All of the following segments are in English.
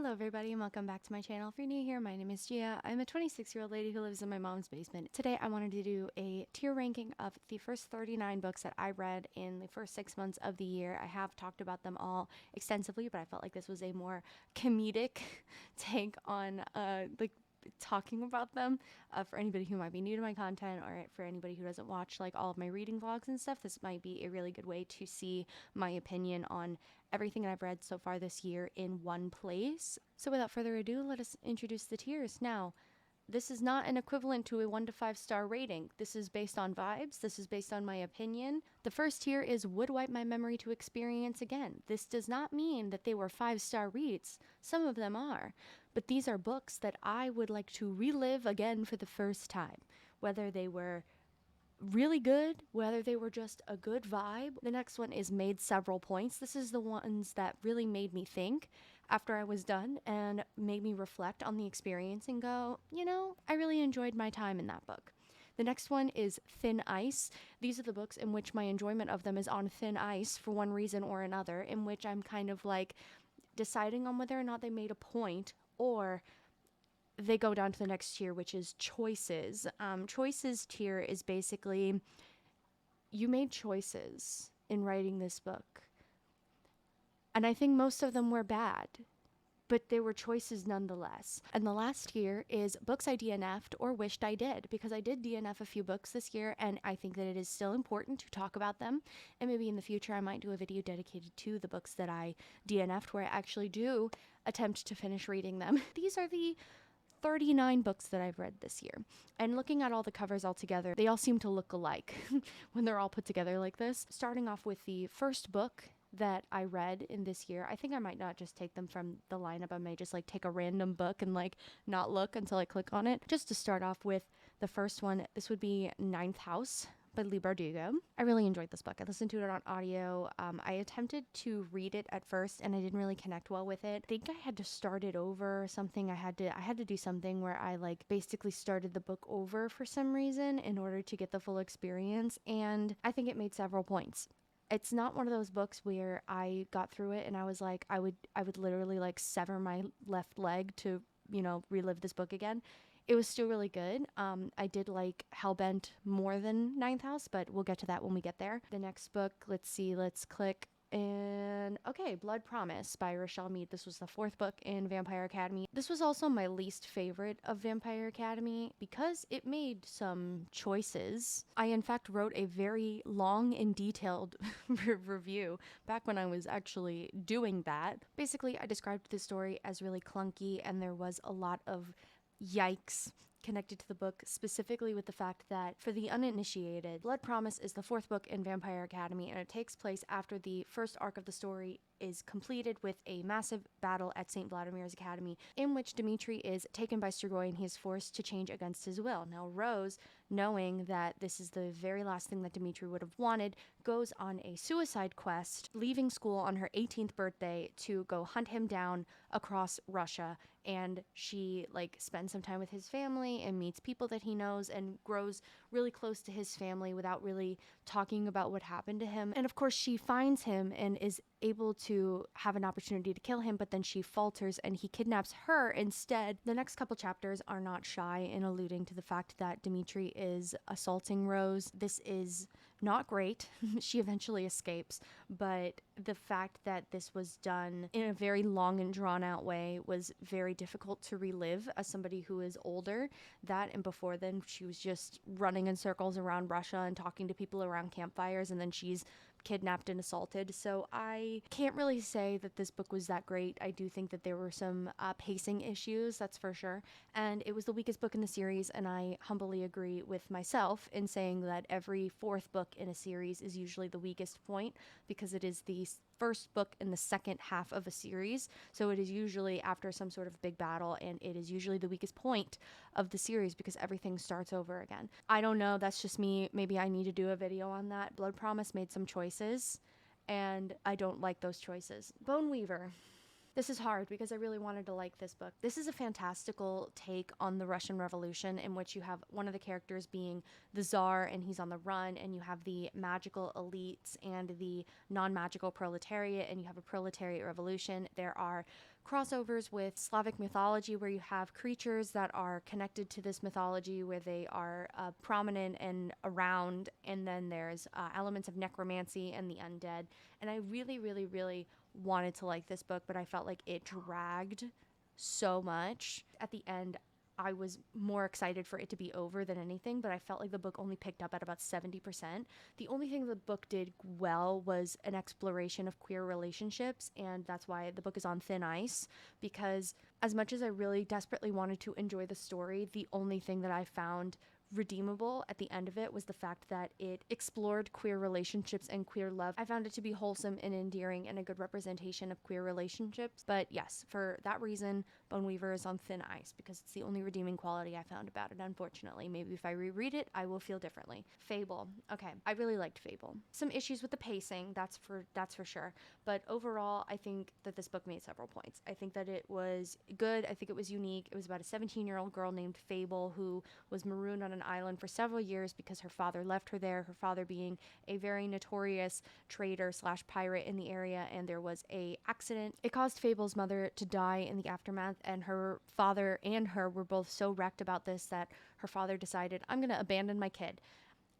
Hello everybody and welcome back to my channel. If you're new here, my name is Gia. I'm a 26-year-old lady who lives in my mom's basement. Today I wanted to do a tier ranking of the first 39 books that I read in the first 6 months of the year. I have talked about them all extensively, but I felt like this was a more comedic take on talking about them for anybody who might be new to my content, or for anybody who doesn't watch like all of my reading vlogs and stuff. This might be a really good way to see my opinion on everything I've read so far this year in one place. So without further ado, let us introduce the tiers. Now, this is not an equivalent to a 1 to 5 star rating. This is based on vibes. This is based on my opinion. The first tier is would wipe my memory to experience again. This does not mean that they were 5-star reads. Some of them are. But these are books that I would like to relive again for the first time. Whether they were really good, whether they were just a good vibe. The next one is made several points. This is the ones that really made me think after I was done and made me reflect on the experience and go, you know, I really enjoyed my time in that book. The next one is Thin Ice. These are the books in which my enjoyment of them is on thin ice for one reason or another, in which I'm kind of like deciding on whether or not they made a point, or they go down to the next tier, which is choices. Choices tier is basically, you made choices in writing this book. And I think most of them were bad, but they were choices nonetheless. And the last tier is books I DNF'd or wished I did, because I did DNF a few books this year, and I think that it is still important to talk about them. And maybe in the future I might do a video dedicated to the books that I DNF'd, where I actually do attempt to finish reading them. These are the 39 books that I've read this year. And looking at all the covers all together, they all seem to look alike when they're all put together like this. Starting off with the first book that I read in this year, I think I might not just take them from the lineup. I may just like take a random book and like not look until I click on it. Just to start off with the first one, this would be Ninth House by Lee Bardugo. I really enjoyed this book. I listened to it on audio. I attempted to read it at first and I didn't really connect well with it. I think I had to start it over or something. I had to do something where I like basically started the book over for some reason in order to get the full experience, and I think it made several points. It's not one of those books where I got through it and I was like, I would literally like sever my left leg to, you know, relive this book again. It was still really good. I did like Hellbent more than Ninth House, but we'll get to that when we get there. The next book, let's see, let's click. And okay, Blood Promise by Rochelle Mead. This was the 4th book in Vampire Academy. This was also my least favorite of Vampire Academy because it made some choices. I in fact wrote a very long and detailed review back when I was actually doing that. Basically, I described the story as really clunky, and there was a lot of yikes connected to the book, specifically with the fact that, for the uninitiated, Blood Promise is the 4th book in Vampire Academy, and it takes place after the first arc of the story is completed with a massive battle at St. Vladimir's Academy, in which Dimitri is taken by Strigoi and he is forced to change against his will. Now Rose, knowing that this is the very last thing that Dimitri would have wanted, goes on a suicide quest, leaving school on her 18th birthday to go hunt him down across Russia. And she like spends some time with his family and meets people that he knows and grows really close to his family without really talking about what happened to him. And of course she finds him and is able to have an opportunity to kill him, but then she falters and he kidnaps her instead. The next couple chapters are not shy in alluding to the fact that Dimitri is assaulting Rose. This is not great. She eventually escapes, but the fact that this was done in a very long and drawn out way was very difficult to relive as somebody who is older. That and before then she was just running in circles around Russia and talking to people around campfires, and then she's kidnapped and assaulted. So I can't really say that this book was that great. I do think that there were some pacing issues, that's for sure. And it was the weakest book in the series, and I humbly agree with myself in saying that every 4th book in a series is usually the weakest point, because it is the first book in the second half of a series. So it is usually after some sort of big battle, and it is usually the weakest point of the series because everything starts over again. I don't know, that's just me. Maybe I need to do a video on that. Blood Promise made some choices, and I don't like those choices. Bone Weaver. This is hard because I really wanted to like this book. This is a fantastical take on the Russian Revolution, in which you have one of the characters being the Tsar and he's on the run, and you have the magical elites and the non-magical proletariat, and you have a proletariat revolution. There are crossovers with Slavic mythology where you have creatures that are connected to this mythology where they are prominent and around, and then there's elements of necromancy and the undead. And I really, really, really wanted to like this book, but I felt like it dragged so much. At the end, I was more excited for it to be over than anything, but I felt like the book only picked up at about 70%. The only thing the book did well was an exploration of queer relationships, and that's why the book is on thin ice, because as much as I really desperately wanted to enjoy the story, the only thing that I found redeemable at the end of it was the fact that it explored queer relationships and queer love. I found it to be wholesome and endearing and a good representation of queer relationships. But yes, for that reason, Bone Weaver is on thin ice because it's the only redeeming quality I found about it, unfortunately. Maybe if I reread it, I will feel differently. Fable. Okay, I really liked Fable. Some issues with the pacing, that's for sure. But overall, I think that this book made several points. I think that it was good. I think it was unique. It was about a 17-year-old girl named Fable who was marooned on an island for several years because her father left her there, her father being a very notorious trader / pirate in the area, and there was a accident. It caused Fable's mother to die in the aftermath, and her father and her were both so wrecked about this that her father decided, I'm going to abandon my kid.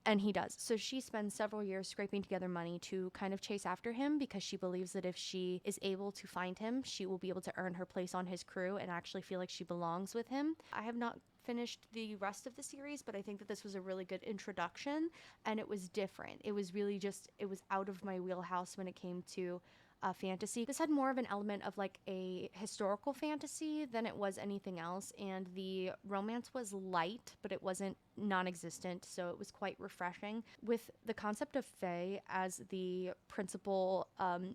And he does. So she spends several years scraping together money to kind of chase after him because she believes that if she is able to find him, she will be able to earn her place on his crew and actually feel like she belongs with him. I have not finished the rest of the series, but I think that this was a really good introduction and it was different. It was really just, it was out of my wheelhouse when it came to fantasy. This had more of an element of like a historical fantasy than it was anything else, and the romance was light, but it wasn't non-existent, so it was quite refreshing. With the concept of Fae as the principal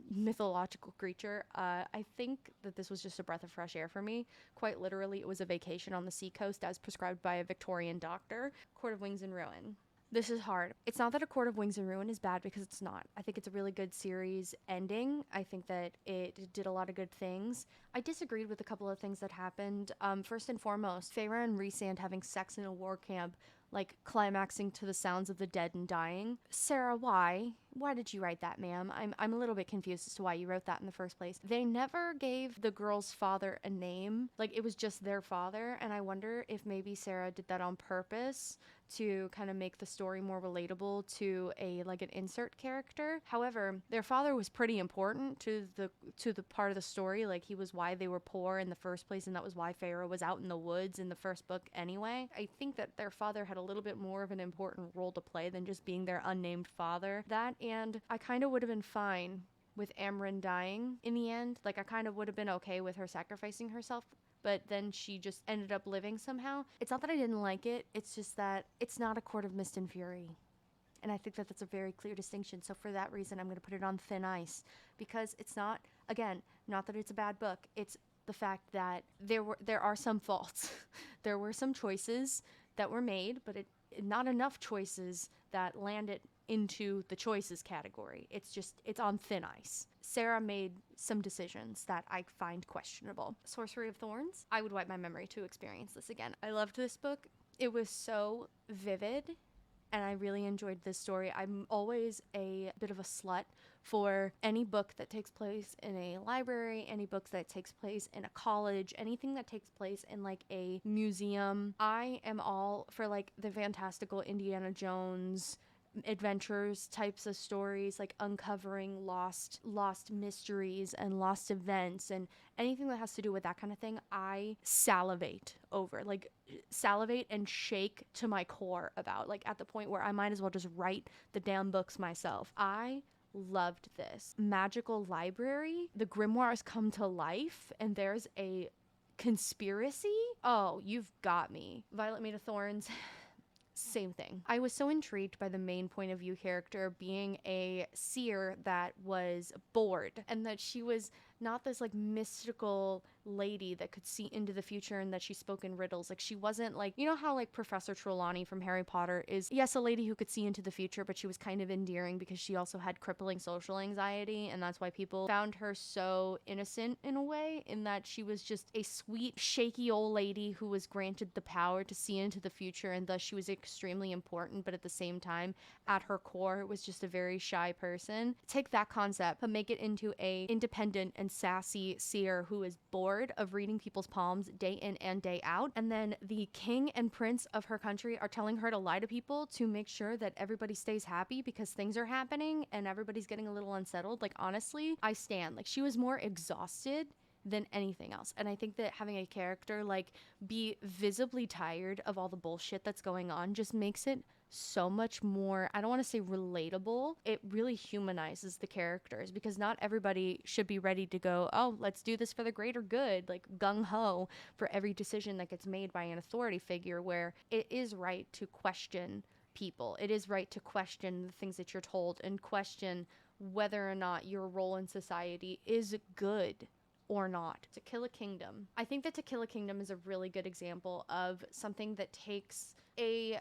mythological creature, I think that this was just a breath of fresh air for me. Quite literally, it was a vacation on the seacoast as prescribed by a Victorian doctor. Court of Wings and Ruin. This is hard. It's not that A Court of Wings and Ruin is bad, because it's not. I think it's a really good series ending. I think that it did a lot of good things. I disagreed with a couple of things that happened. First and foremost, Feyre and Rhysand having sex in a war camp, like climaxing to the sounds of the dead and dying. Sarah, why? Why did you write that, ma'am? I'm a little bit confused as to why you wrote that in the first place. They never gave the girl's father a name. Like, it was just their father, and I wonder if maybe Sarah did that on purpose to kind of make the story more relatable to an insert character. However, their father was pretty important to the part of the story. Like, he was why they were poor in the first place, and that was why Feyre was out in the woods in the first book anyway. I think that their father had a little bit more of an important role to play than just being their unnamed father. That, and I kind of would have been fine with Amryn dying in the end. Like, I kind of would have been okay with her sacrificing herself, but then she just ended up living somehow. It's not that I didn't like it, it's just that it's not A Court of Mist and Fury. And I think that that's a very clear distinction. So for that reason, I'm going to put it on thin ice, because it's not, again, not that it's a bad book. It's the fact that there are some faults. There were some choices that were made, but not enough choices that landed into the choices category. It's on thin ice. Sarah made some decisions that I find questionable. Sorcery of Thorns. I would wipe my memory to experience this again. I loved this book. It was so vivid, and I really enjoyed this story. I'm always a bit of a slut for any book that takes place in a library, any book that takes place in a college, anything that takes place in like a museum. I am all for like the fantastical Indiana Jones adventures types of stories, like uncovering lost mysteries and lost events, and anything that has to do with that kind of thing, I salivate over, like salivate and shake to my core about, like at the point where I might as well just write the damn books myself. I loved this. Magical library, the grimoires come to life, and there's a conspiracy. Oh, you've got me. Violet Made of Thorns. Same thing. I was so intrigued by the main point of view character being a seer that was bored, and that she was not this like mystical lady that could see into the future and that she spoke in riddles. Like, she wasn't like, you know how like Professor Trelawney from Harry Potter is, yes, a lady who could see into the future, but she was kind of endearing because she also had crippling social anxiety, and that's why people found her so innocent in a way, in that she was just a sweet, shaky old lady who was granted the power to see into the future, and thus she was extremely important, but at the same time, at her core, was just a very shy person. Take that concept, but make it into a independent and sassy seer who is bored of reading people's palms day in and day out. And then the king and prince of her country are telling her to lie to people to make sure that everybody stays happy because things are happening and everybody's getting a little unsettled. Like, honestly, I stand. Like, she was more exhausted than anything else. And I think that having a character like be visibly tired of all the bullshit that's going on just makes it so much more, I don't want to say relatable. It really humanizes the characters because not everybody should be ready to go, oh, let's do this for the greater good, like gung-ho for every decision that gets made by an authority figure, where it is right to question people. It is right to question the things that you're told and question whether or not your role in society is good or not. To Kill a Kingdom. I think that To Kill a Kingdom is a really good example of something that takes a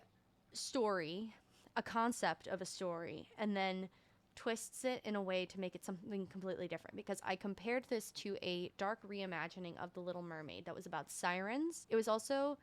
story, a concept of a story, and then twists it in a way to make it something completely different. Because I compared this to a dark reimagining of The Little Mermaid that was about sirens. It was also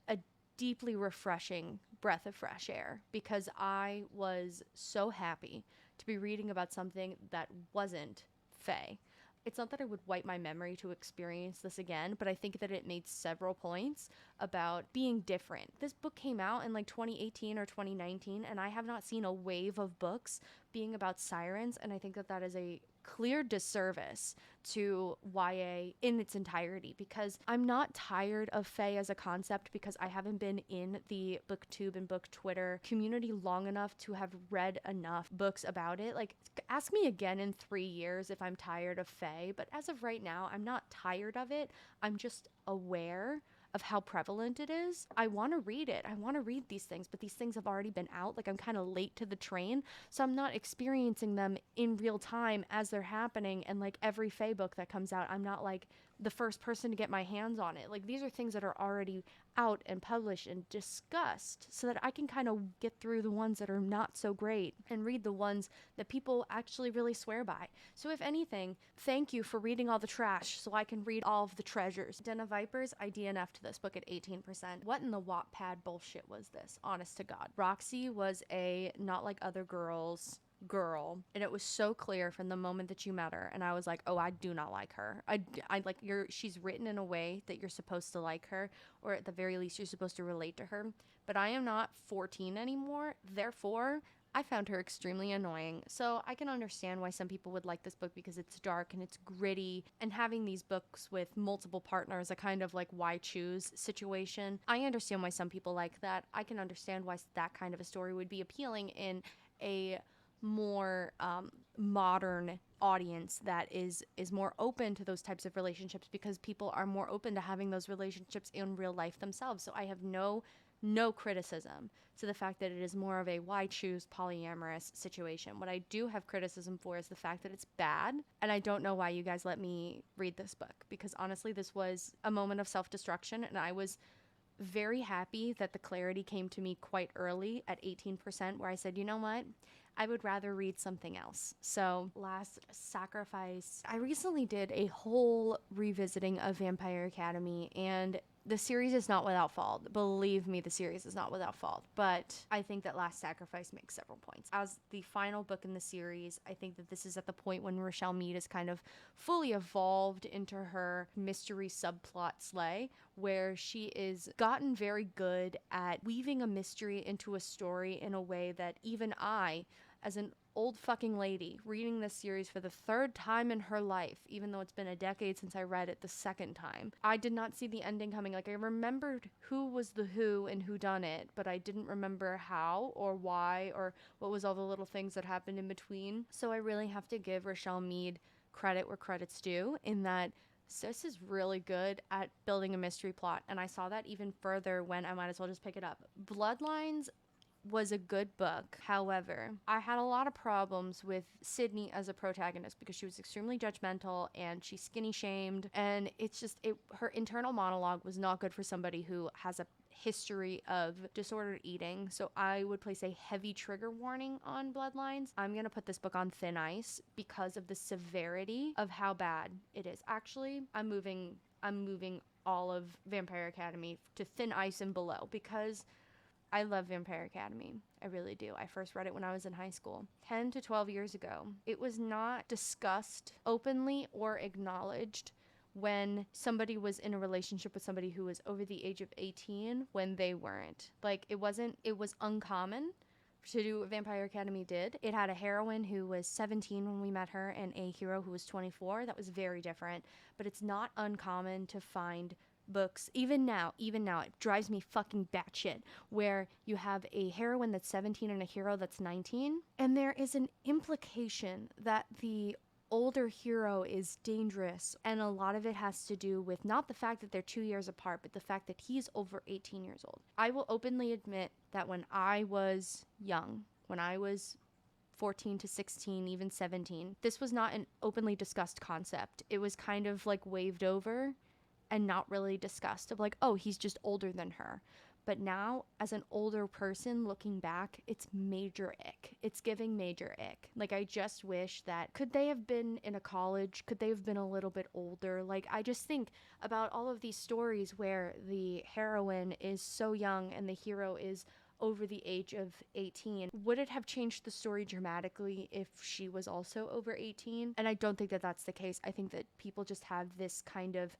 a deeply refreshing breath of fresh air because I was so happy to be reading about something that wasn't fae. It's not that I would wipe my memory to experience this again, but I think that it made several points about being different. This book came out in like 2018 or 2019, and I have not seen a wave of books being about sirens, and I think that that is a clear disservice to YA in its entirety, because I'm not tired of fae as a concept because I haven't been in the booktube and book Twitter community long enough to have read enough books about it. Like, ask me again in 3 years if I'm tired of fae, but as of right now, I'm not tired of it. I'm just aware of how prevalent it is. I want to read it. I want to read these things, but these things have already been out. Like, I'm kind of late to the train, so I'm not experiencing them in real time as they're happening. And like every fae book that comes out, I'm not like the first person to get my hands on it. Like, these are things that are already out and published and discussed so that I can kind of get through the ones that are not so great and read the ones that people actually really swear by. So if anything, thank you for reading all the trash so I can read all of the treasures. Den of Vipers, I DNF'd this book at 18%. What in the Wattpad bullshit was this? Honest to God. Roxy was a not like other girls girl, and it was so clear from the moment that you met her, and I was like, oh, I do not like her. I like she's written in a way that you're supposed to like her, or at the very least you're supposed to relate to her, but I am not 14 anymore, therefore I found her extremely annoying. So I can understand why some people would like this book because it's dark and it's gritty, and having these books with multiple partners, a kind of like why choose situation. I understand why some people like that. I can understand why that kind of a story would be appealing in a more modern audience that is more open to those types of relationships, because people are more open to having those relationships in real life themselves. So I have no criticism to the fact that it is more of a why choose polyamorous situation. What I do have criticism for is the fact that it's bad, and I don't know why you guys let me read this book, because honestly this was a moment of self-destruction, and I was very happy that the clarity came to me quite early at 18%, where I said, you know what, I would rather read something else. So Last Sacrifice, I recently did a whole revisiting of Vampire Academy, and the series is not without fault. Believe me, the series is not without fault. But I think that Last Sacrifice makes several points. As the final book in the series, I think that this is at the point when Rochelle Mead is kind of fully evolved into her mystery subplot sleigh, where she is gotten very good at weaving a mystery into a story in a way that even I, as an old fucking lady reading this series for the third time in her life, even though it's been a decade since I read it the second time, I did not see the ending coming. Like, I remembered who was the who and who done it, but I didn't remember how or why or what was all the little things that happened in between. So I really have to give Rochelle Mead credit where credit's due, in that Sis is really good at building a mystery plot, and I saw that even further when I might as well just pick it up. Bloodlines was a good book. However, I had a lot of problems with Sydney as a protagonist because she was extremely judgmental and she skinny shamed, and it's just her internal monologue was not good for somebody who has a history of disordered eating. So I would place a heavy trigger warning on Bloodlines. I'm gonna put this book on thin ice because of the severity of how bad it is. Actually, I'm moving all of Vampire Academy to thin ice and below, because I love Vampire Academy. I really do. I first read it when I was in high school, 10 to 12 years ago. It was not discussed openly or acknowledged when somebody was in a relationship with somebody who was over the age of 18 when they weren't. Like, it was uncommon to do what Vampire Academy did. It had a heroine who was 17 when we met her and a hero who was 24. That was very different. But it's not uncommon to find books, even now, it drives me fucking batshit, where you have a heroine that's 17 and a hero that's 19. And there is an implication that the older hero is dangerous, and a lot of it has to do with not the fact that they're 2 years apart, but the fact that he's over 18 years old. I will openly admit that when I was young, when I was 14 to 16, even 17, this was not an openly discussed concept. It was kind of like waved over and not really discussed, of like, oh, he's just older than her. But now, as an older person looking back, it's major ick. It's giving major ick. Like, I just wish that, could they have been in a college? Could they have been a little bit older? Like, I just think about all of these stories where the heroine is so young and the hero is over the age of 18. Would it have changed the story dramatically if she was also over 18? And I don't think that that's the case. I think that people just have this kind of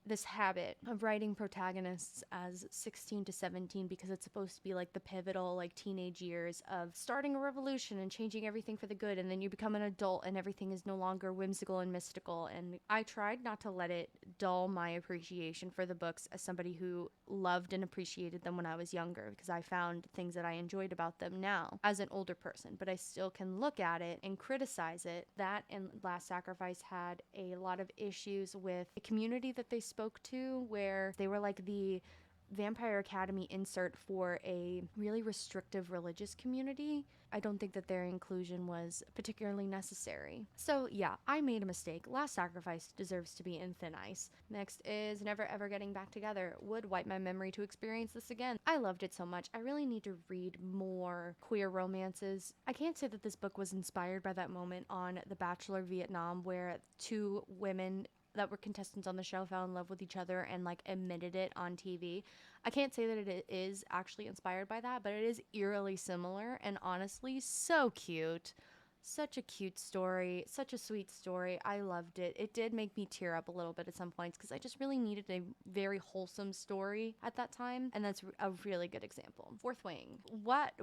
this habit of writing protagonists as 16 to 17 because it's supposed to be like the pivotal, like, teenage years of starting a revolution and changing everything for the good, and then you become an adult and everything is no longer whimsical and mystical. And I tried not to let it dull my appreciation for the books as somebody who loved and appreciated them when I was younger, because I found things that I enjoyed about them now as an older person, but I still can look at it and criticize it. That and Last Sacrifice had a lot of issues with the community that they spoke to, where they were like the Vampire Academy insert for a really restrictive religious community. I don't think that their inclusion was particularly necessary. So yeah, I made a mistake. Last Sacrifice deserves to be in thin ice. Next is Never Ever Getting Back Together. Would wipe my memory to experience this again. I loved it so much. I really need to read more queer romances. I can't say that this book was inspired by that moment on The Bachelor Vietnam where two women that were contestants on the show fell in love with each other and like admitted it on TV. I can't say that it is actually inspired by that, but it is eerily similar and honestly so cute. Such a cute story, such a sweet story. I loved it. It did make me tear up a little bit at some points because I just really needed a very wholesome story at that time, and that's a really good example. Fourth Wing. What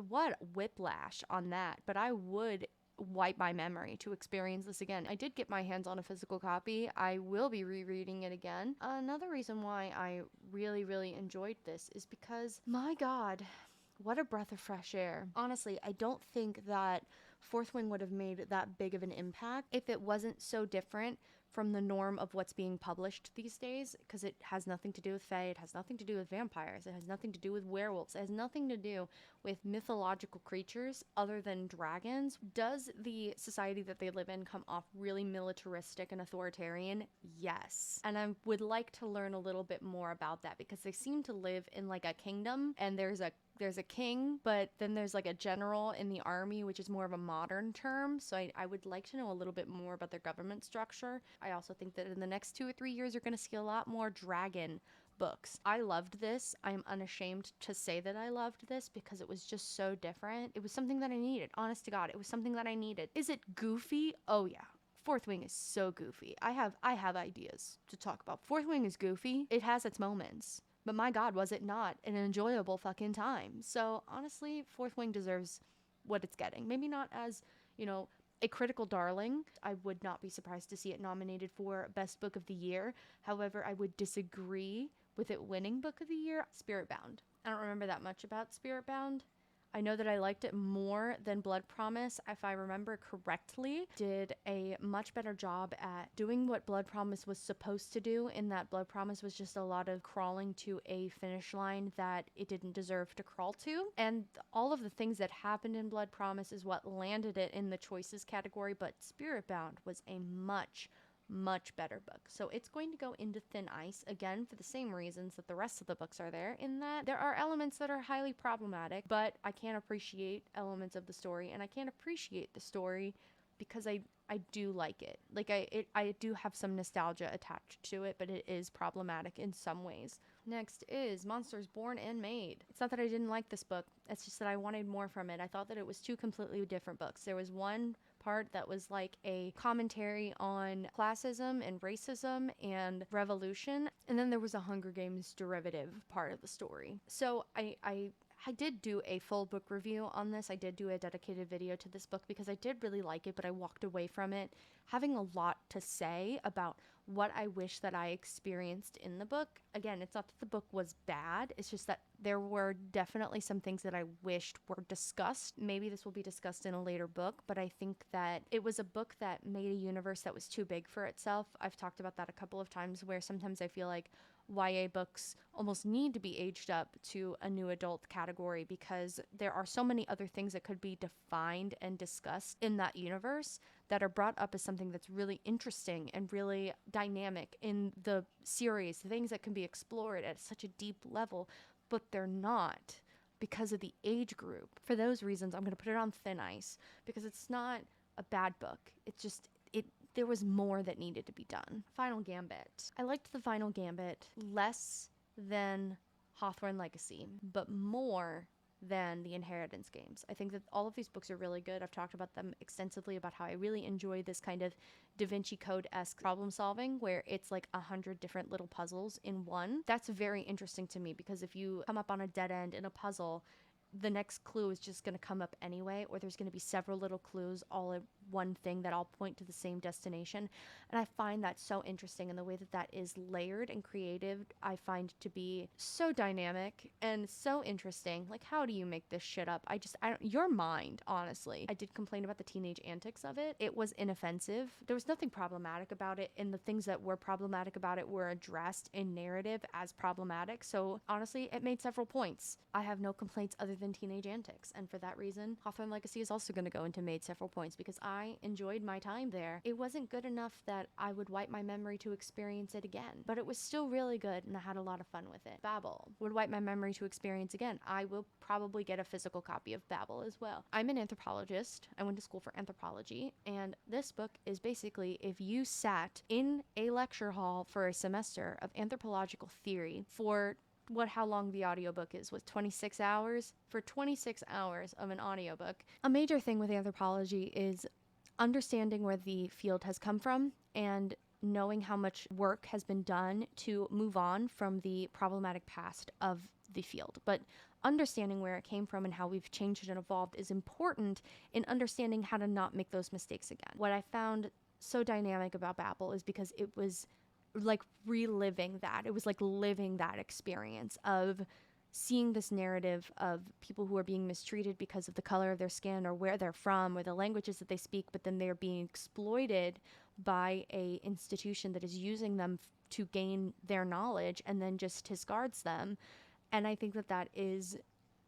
whiplash on that, but I would wipe my memory to experience this again. I did get my hands on a physical copy. I will be rereading it again. Another reason why I really, really enjoyed this is because, my God, what a breath of fresh air. Honestly, I don't think that Fourth Wing would have made that big of an impact if it wasn't so different from the norm of what's being published these days, because it has nothing to do with fae, it has nothing to do with vampires, it has nothing to do with werewolves, it has nothing to do with mythological creatures other than dragons. Does the society that they live in come off really militaristic and authoritarian? Yes. And I would like to learn a little bit more about that, because they seem to live in like a kingdom, and there's a king, but then there's like a general in the army, which is more of a modern term. So I would like to know a little bit more about their government structure. I also think that in the next 2 or 3 years, you're going to see a lot more dragon books. I loved this. I'm unashamed to say that I loved this because it was just so different. It was something that I needed. Honest to God, it was something that I needed. Is it goofy? Oh yeah. Fourth Wing is so goofy. I have ideas to talk about. Fourth Wing is goofy. It has its moments. But my God, was it not an enjoyable fucking time? So honestly, Fourth Wing deserves what it's getting. Maybe not as, a critical darling. I would not be surprised to see it nominated for Best Book of the Year. However, I would disagree with it winning Book of the Year. Spiritbound. I don't remember that much about Spiritbound. I know that I liked it more than Blood Promise, if I remember correctly. Did a much better job at doing what Blood Promise was supposed to do, in that Blood Promise was just a lot of crawling to a finish line that it didn't deserve to crawl to. And all of the things that happened in Blood Promise is what landed it in the choices category, but Spiritbound was a much better book. So it's going to go into thin ice again for the same reasons that the rest of the books are there, in that there are elements that are highly problematic, but I can't appreciate elements of the story, and I can't appreciate the story because I I do like it. Like I do have some nostalgia attached to it, but it is problematic in some ways. Next is Monsters Born and Made. It's not that I didn't like this book. It's just that I wanted more from it. I thought that it was two completely different books. There was one part that was like a commentary on classism and racism and revolution, and then there was a Hunger Games derivative part of the story. So I did do a full book review on this. I did do a dedicated video to this book because I did really like it, but I walked away from it having a lot to say about what I wish that I experienced in the book. Again, it's not that the book was bad. It's just that there were definitely some things that I wished were discussed. Maybe this will be discussed in a later book, but I think that it was a book that made a universe that was too big for itself. I've talked about that a couple of times, where sometimes I feel like YA books almost need to be aged up to a new adult category because there are so many other things that could be defined and discussed in that universe that are brought up as something that's really interesting and really dynamic in the series, things that can be explored at such a deep level, but they're not because of the age group. For those reasons, I'm going to put it on thin ice because it's not a bad book. It's just, there was more that needed to be done. Final Gambit. I liked the Final Gambit less than Hawthorne Legacy, but more than the Inheritance games. I think that all of these books are really good. I've talked about them extensively about how I really enjoy this kind of Da Vinci Code-esque problem solving where it's like 100 different little puzzles in one. That's very interesting to me because if you come up on a dead end in a puzzle, the next clue is just going to come up anyway, or there's going to be several little clues all in one thing that all point to the same destination. And I find that so interesting, and the way that that is layered and creative, I find to be so dynamic and so interesting. Like, how do you make this shit up? I don't, your mind, honestly. I did complain about the teenage antics of it. It was inoffensive. There was nothing problematic about it, and the things that were problematic about it were addressed in narrative as problematic. So honestly, it made several points. I have no complaints other than teenage antics, and for that reason, Hawthorne Legacy is also going to go into made several points because I enjoyed my time there. It wasn't good enough that I would wipe my memory to experience it again, but it was still really good and I had a lot of fun with it. Babel would wipe my memory to experience again. I will probably get a physical copy of Babel as well. I'm an anthropologist. I went to school for anthropology, and this book is basically if you sat in a lecture hall for a semester of anthropological theory for how long the audiobook is, was 26 hours? For 26 hours of an audiobook. A major thing with anthropology is understanding where the field has come from and knowing how much work has been done to move on from the problematic past of the field. But understanding where it came from and how we've changed and evolved is important in understanding how to not make those mistakes again. What I found so dynamic about Babel is because it was like reliving that. It was like living that experience of seeing this narrative of people who are being mistreated because of the color of their skin or where they're from or the languages that they speak, but then they're being exploited by a institution that is using them to gain their knowledge and then just discards them. And I think that that is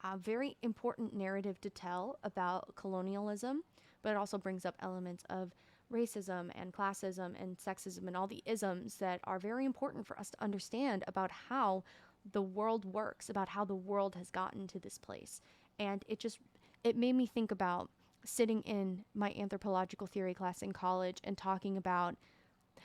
a very important narrative to tell about colonialism, but it also brings up elements of racism and classism and sexism and all the isms that are very important for us to understand about how the world works, about how the world has gotten to this place. And it made me think about sitting in my anthropological theory class in college and talking about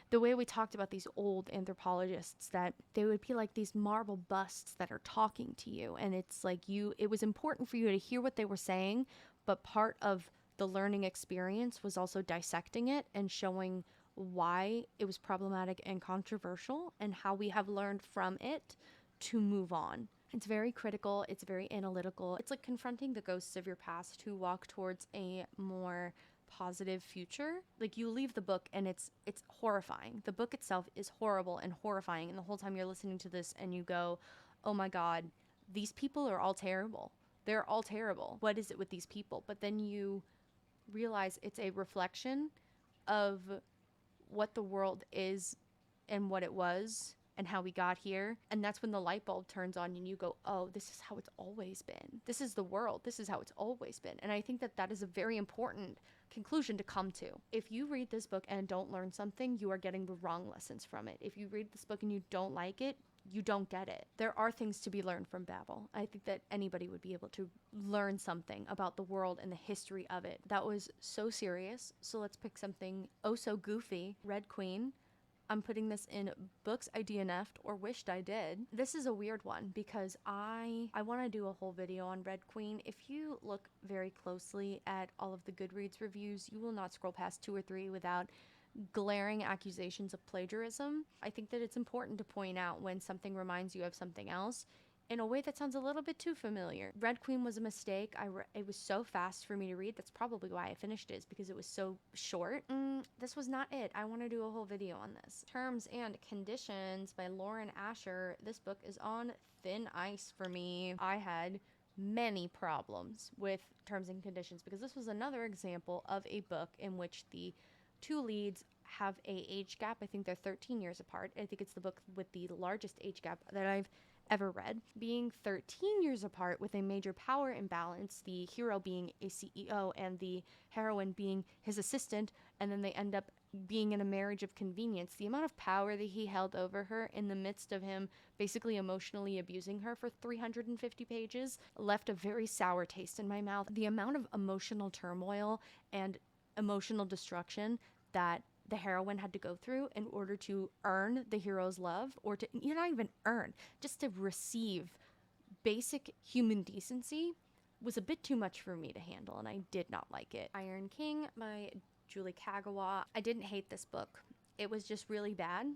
the way we talked about these old anthropologists, that they would be like these marble busts that are talking to you. And it's like it was important for you to hear what they were saying, but part of the learning experience was also dissecting it and showing why it was problematic and controversial and how we have learned from it to move on. It's very critical. It's very analytical. It's like confronting the ghosts of your past who walk towards a more positive future. Like, you leave the book and it's horrifying. The book itself is horrible and horrifying. And the whole time you're listening to this and you go, oh my God, these people are all terrible. They're all terrible. What is it with these people? But then you realize it's a reflection of what the world is and what it was and how we got here. And that's when the light bulb turns on and you go, oh, this is how it's always been. This is the world. This is how it's always been. And I think that that is a very important conclusion to come to. If you read this book and don't learn something, you are getting the wrong lessons from it. If you read this book and you don't like it, you don't get it. There are things to be learned from Babel. I think that anybody would be able to learn something about the world and the history of it. That was so serious. So let's pick something oh so goofy. Red Queen. I'm putting this in books I DNF'd or wished I did. This is a weird one because I want to do a whole video on Red Queen. If you look very closely at all of the Goodreads reviews, you will not scroll past 2 or 3 without glaring accusations of plagiarism. I think that it's important to point out when something reminds you of something else in a way that sounds a little bit too familiar. Red Queen was a mistake. It was so fast for me to read. That's probably why I finished it, is because it was so short. This was not it. I want to do a whole video on this. Terms and Conditions by Lauren Asher. This book is on thin ice for me. I had many problems with Terms and Conditions because this was another example of a book in which the two leads have a age gap. I think they're 13 years apart. I think it's the book with the largest age gap that I've ever read. Being 13 years apart with a major power imbalance, the hero being a CEO and the heroine being his assistant, and then they end up being in a marriage of convenience. The amount of power that he held over her in the midst of him basically emotionally abusing her for 350 pages left a very sour taste in my mouth. The amount of emotional turmoil and emotional destruction that the heroine had to go through in order to earn the hero's love, or to, not even earn, just to receive basic human decency, was a bit too much for me to handle, and I did not like it. Iron King by Julie Kagawa. I didn't hate this book. It was just really bad.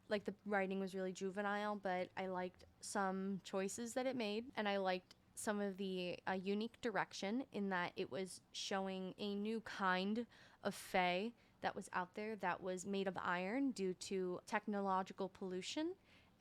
Like, the writing was really juvenile, but I liked some choices that it made, and I liked some of the unique direction in that it was showing a new kind of fae that was out there that was made of iron due to technological pollution,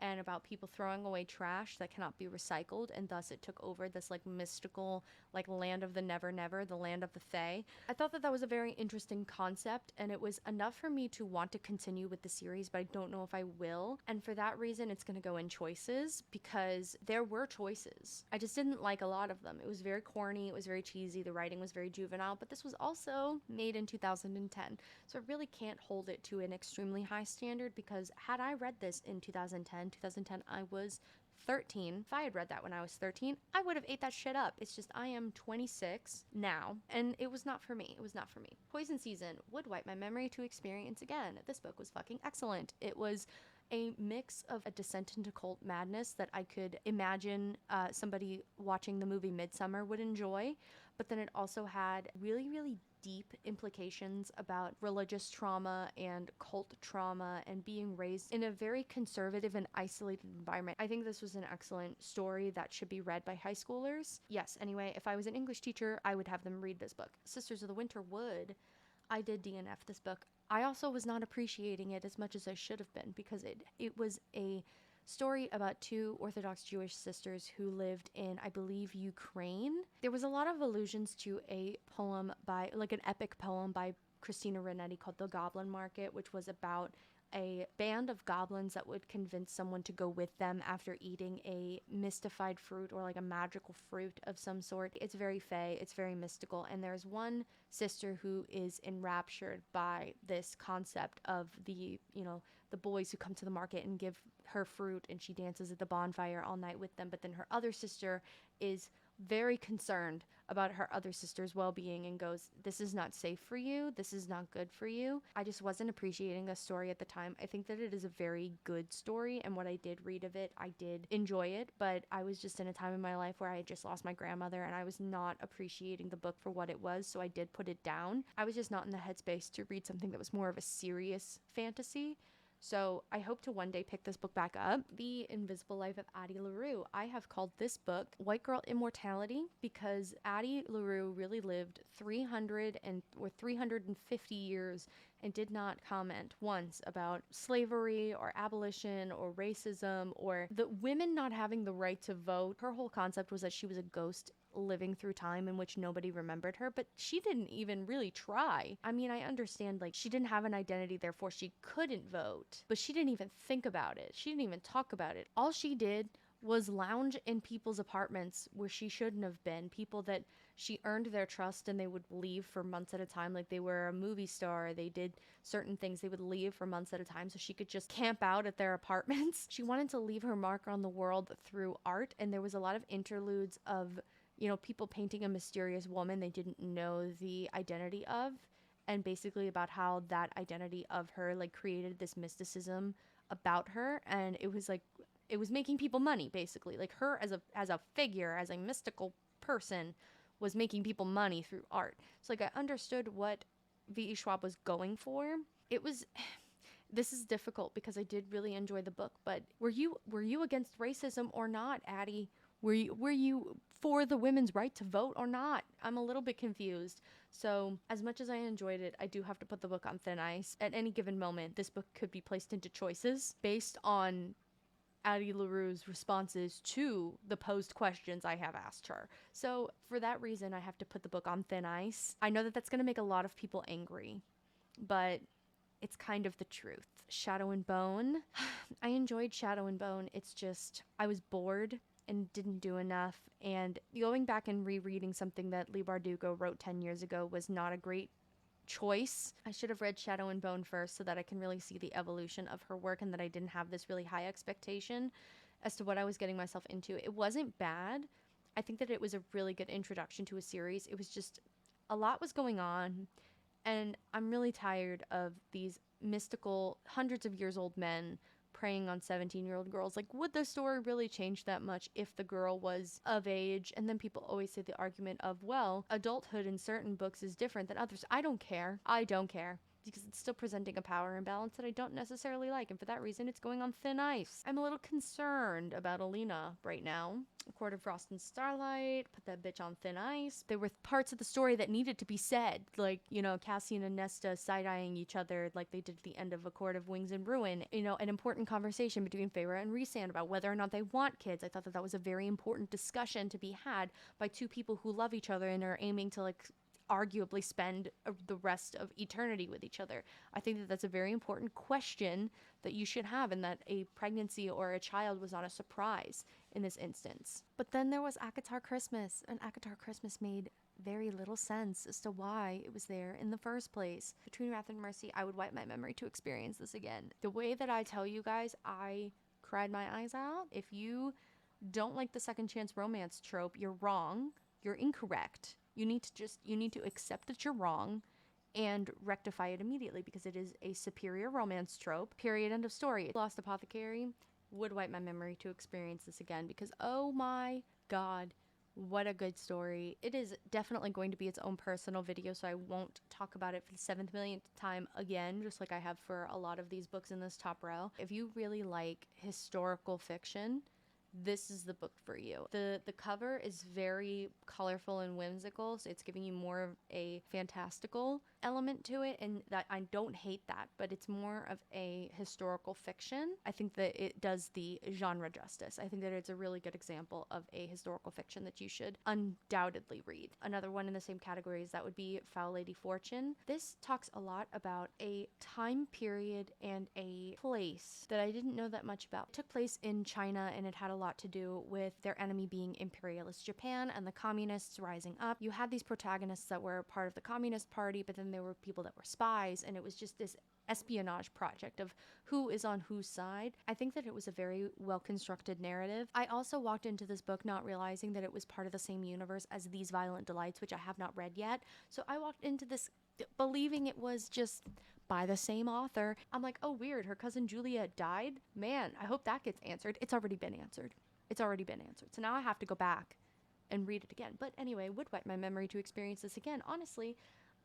and about people throwing away trash that cannot be recycled, and thus it took over this like mystical like land of the never never, the land of the fae. I thought that that was a very interesting concept, and it was enough for me to want to continue with the series, but I don't know if I will, and for that reason it's going to go in choices, because there were choices. I just didn't like a lot of them. It was very corny, it was very cheesy, the writing was very juvenile, but this was also made in 2010, so I really can't hold it to an extremely high standard, because had I read this in 2010, I was 13. If I had read that when I was 13, I would have ate that shit up. It's just I am 26 now, and it was not for me. It was not for me. Poison Season would wipe my memory to experience again. This book was fucking excellent. It was a mix of a descent into cult madness that I could imagine somebody watching the movie Midsummer would enjoy, but then it also had really, really deep implications about religious trauma and cult trauma and being raised in a very conservative and isolated environment. I think this was an excellent story that should be read by high schoolers. Yes, anyway, if I was an English teacher, I would have them read this book. Sisters of the Winter Wood. I did DNF this book. I also was not appreciating it as much as I should have been, because it was a story about two Orthodox Jewish sisters who lived in, I believe, Ukraine. There was a lot of allusions to a poem by, like an epic poem by Christina Rossetti called The Goblin Market, which was about a band of goblins that would convince someone to go with them after eating a mystified fruit or like a magical fruit of some sort. It's very fae, it's very mystical, and there's one sister who is enraptured by this concept of the boys who come to the market and give her fruit, and she dances at the bonfire all night with them. But then her other sister is very concerned about her other sister's well-being and goes, this is not safe for you, this is not good for you. I just wasn't appreciating the story at the time. I think that it is a very good story, and what I did read of it, I did enjoy it, but I was just in a time in my life where I had just lost my grandmother, and I was not appreciating the book for what it was, so I did put it down. I was just not in the headspace to read something that was more of a serious fantasy. So I hope to one day pick this book back up. The Invisible Life of Addie LaRue. I have called this book White Girl Immortality because Addie LaRue really lived 350 years and did not comment once about slavery or abolition or racism or the women not having the right to vote. Her whole concept was that she was a ghost living through time in which nobody remembered her, but she didn't even really try. I mean, I understand, like, she didn't have an identity, therefore she couldn't vote, but she didn't even think about it. She didn't even talk about it. All she did was lounge in people's apartments where she shouldn't have been. People that she earned their trust and they would leave for months at a time. Like they were a movie star, they did certain things, they would leave for months at a time so she could just camp out at their apartments. She wanted to leave her mark on the world through art, and there was a lot of interludes of, you know, people painting a mysterious woman they didn't know the identity of, and basically about how that identity of her like created this mysticism about her, and it was like it was making people money basically. Like her as a figure, as a mystical person, was making people money through art. So like I understood what V.E. Schwab was going for. It was this is difficult because I did really enjoy the book, but were you against racism or not, Addie? Were you for the women's right to vote or not? I'm a little bit confused. So as much as I enjoyed it, I do have to put the book on thin ice. At any given moment, this book could be placed into choices based on Addie LaRue's responses to the posed questions I have asked her. So for that reason, I have to put the book on thin ice. I know that that's going to make a lot of people angry, but it's kind of the truth. Shadow and Bone. I enjoyed Shadow and Bone. It's just, I was bored and didn't do enough. And going back and rereading something that Leigh Bardugo wrote 10 years ago was not a great choice. I should have read Shadow and Bone first so that I can really see the evolution of her work and that I didn't have this really high expectation as to what I was getting myself into. It wasn't bad. I think that it was a really good introduction to a series. It was just a lot was going on, and I'm really tired of these mystical, hundreds of years old men preying on 17-year-old girls. Like, would the story really change that much if the girl was of age? And then people always say the argument of, well, adulthood in certain books is different than others. I don't care. I don't care. Because it's still presenting a power imbalance that I don't necessarily like, and for that reason, it's going on thin ice. I'm a little concerned about Alina right now. A Court of Frost and Starlight, put that bitch on thin ice. There were parts of the story that needed to be said, like, you know, Cassian and Nesta side-eyeing each other like they did at the end of A Court of Wings and Ruin. You know, an important conversation between Feyre and Rhysand about whether or not they want kids. I thought that that was a very important discussion to be had by two people who love each other and are aiming to, like, arguably spend the rest of eternity with each other. I think that that's a very important question that you should have, and that a pregnancy or a child was not a surprise in this instance. But then there was ACOTAR Christmas, and ACOTAR Christmas made very little sense as to why it was there in the first place. Between Wrath and Mercy, I would wipe my memory to experience this again. The way that I tell you guys, I cried my eyes out. If you don't like the second chance romance trope, you're wrong. You're incorrect. You need to accept that you're wrong and rectify it immediately, because it is a superior romance trope. Period. End of story. Lost Apothecary, would wipe my memory to experience this again, because oh my god, what a good story. It is definitely going to be its own personal video, so I won't talk about it for the 7th millionth time again, just like I have for a lot of these books in this top row. If you really like historical fiction, this is the book for you. The cover is very colorful and whimsical, so it's giving you more of a fantastical element to it, and that I don't hate that, but it's more of a historical fiction. I think that it does the genre justice. I think that it's a really good example of a historical fiction that you should undoubtedly read. Another one in the same category is that would be Foul Lady Fortune. This talks a lot about a time period and a place that I didn't know that much about. It took place in China, and it had a lot to do with their enemy being imperialist Japan and the communists rising up. You had these protagonists that were part of the Communist Party, but then there were people that were spies, and it was just this espionage project of who is on whose side. I think that it was a very well constructed narrative. I also walked into this book not realizing that it was part of the same universe as These Violent Delights, which I have not read yet. So I walked into this believing it was just by the same author. I'm like, oh weird, her cousin Juliet died? Man, I hope that gets answered. It's already been answered. It's already been answered. So now I have to go back and read it again. But anyway, would wipe my memory to experience this again. Honestly,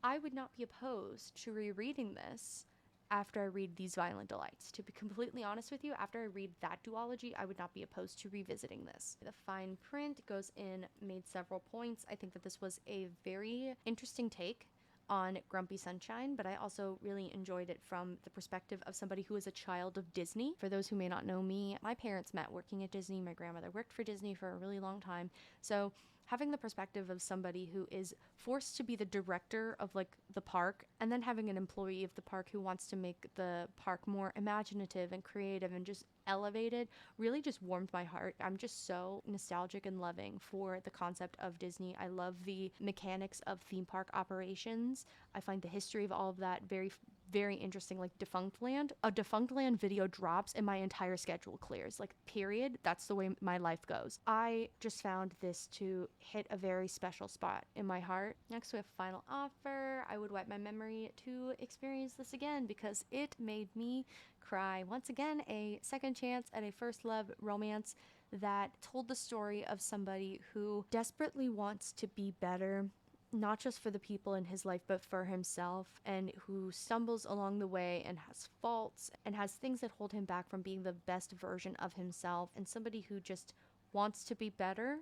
I would not be opposed to rereading this after I read These Violent Delights. To be completely honest with you, after I read that duology, I would not be opposed to revisiting this. The fine print goes in, made several points. I think that this was a very interesting take on Grumpy Sunshine, but I also really enjoyed it from the perspective of somebody who is a child of Disney. For those who may not know me, my parents met working at Disney. My grandmother worked for Disney for a really long time. So having the perspective of somebody who is forced to be the director of like the park, and then having an employee of the park who wants to make the park more imaginative and creative and just elevated, really just warmed my heart. I'm just so nostalgic and loving for the concept of Disney. I love the mechanics of theme park operations. I find the history of all of that very interesting. Like Defunctland, a Defunctland video drops and my entire schedule clears, like period. That's the way my life goes. I just found this to hit a very special spot in my heart. Next we have Final Offer. I would wipe my memory to experience this again because it made me cry. Once again, a second chance at a first love romance that told the story of somebody who desperately wants to be better, not just for the people in his life, but for himself, and who stumbles along the way and has faults and has things that hold him back from being the best version of himself, and somebody who just wants to be better,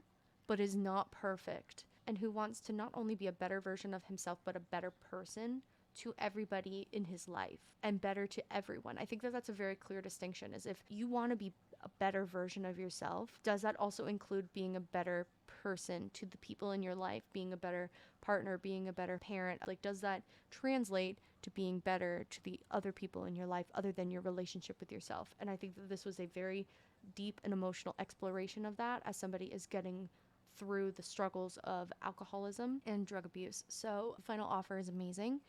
but is not perfect, and who wants to not only be a better version of himself, but a better person to everybody in his life and better to everyone. I think that that's a very clear distinction, is if you want to be a better version of yourself, does that also include being a better person to the people in your life, being a better partner, being a better parent? Like, does that translate to being better to the other people in your life other than your relationship with yourself? And I think that this was a very deep and emotional exploration of that as somebody is getting through the struggles of alcoholism and drug abuse. So Final Offer is amazing.